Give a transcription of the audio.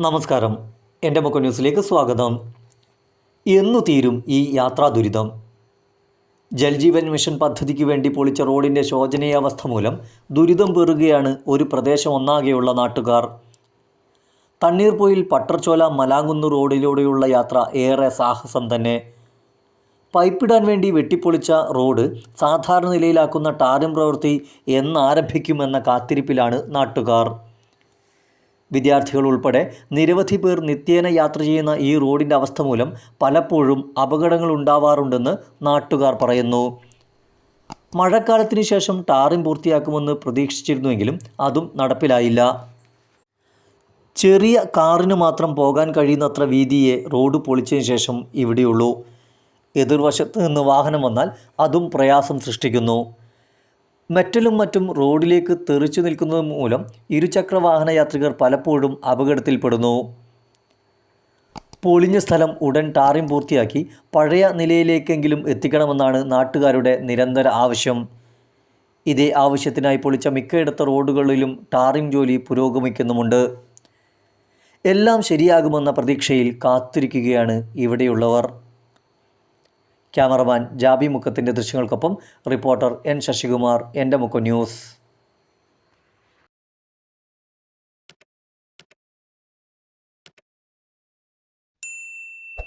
നമസ്കാരം. എൻ്റെ മുഖ ന്യൂസിലേക്ക് സ്വാഗതം. എന്നു തീരും ഈ യാത്രാ ദുരിതം? ജൽജീവൻ മിഷൻ പദ്ധതിക്ക് വേണ്ടി പൊളിച്ച റോഡിൻ്റെ ശോചനീയാവസ്ഥ മൂലം ദുരിതം പേറുകയാണ് ഒരു പ്രദേശം ഒന്നാകെയുള്ള നാട്ടുകാർ. തണ്ണീർപ്പൊയിൽ പട്ടർചോല മലാങ്കുന്ന് റോഡിലൂടെയുള്ള യാത്ര ഏറെ സാഹസം തന്നെ. പൈപ്പിടാൻ വേണ്ടി വെട്ടിപ്പൊളിച്ച റോഡ് സാധാരണ നിലയിലാക്കുന്ന ടാറിംഗ് പ്രവൃത്തി എന്നാരംഭിക്കുമെന്ന കാത്തിരിപ്പിലാണ് നാട്ടുകാർ. വിദ്യാർത്ഥികൾ ഉൾപ്പെടെ നിരവധി പേർ നിത്യേന യാത്ര ചെയ്യുന്ന ഈ റോഡിൻ്റെ അവസ്ഥ മൂലം പലപ്പോഴും അപകടങ്ങൾ ഉണ്ടാവാറുണ്ടെന്ന് നാട്ടുകാർ പറയുന്നു. മഴക്കാലത്തിന് ശേഷം ടാറിംഗ് പൂർത്തിയാക്കുമെന്ന് പ്രതീക്ഷിച്ചിരുന്നുവെങ്കിലും അതും നടപ്പിലായില്ല. ചെറിയ കാറിന് മാത്രം പോകാൻ കഴിയുന്നത്ര വീതിയെ റോഡ് പൊളിച്ചതിന് ശേഷം ഇവിടെയുള്ളൂ. എതിർവശത്ത് നിന്ന് വാഹനം വന്നാൽ അതും പ്രയാസം സൃഷ്ടിക്കുന്നു. മെറ്റലും മറ്റും റോഡിലേക്ക് തെറിച്ചു നിൽക്കുന്നത് മൂലം ഇരുചക്ര വാഹന യാത്രികർ പലപ്പോഴും അപകടത്തിൽപ്പെടുന്നു. പൊളിഞ്ഞ സ്ഥലം ഉടൻ ടാറിംഗ് പൂർത്തിയാക്കി പഴയ നിലയിലേക്കെങ്കിലും എത്തിക്കണമെന്നാണ് നാട്ടുകാരുടെ നിരന്തര ആവശ്യം. ഇതേ ആവശ്യത്തിനായി പൊളിച്ച മിക്കയിടത്ത റോഡുകളിലും ടാറിംഗ് ജോലി പുരോഗമിക്കുന്നുമുണ്ട്. എല്ലാം ശരിയാകുമെന്ന പ്രതീക്ഷയിൽ കാത്തിരിക്കുകയാണ് ഇവിടെയുള്ളവർ. ക്യാമറമാൻ ജാബി മുക്കത്തിൻ്റെ ദൃശ്യങ്ങൾക്കൊപ്പം റിപ്പോർട്ടർ എൻ ശശികുമാർ, എൻ്റെ മുക്ക ന്യൂസ്.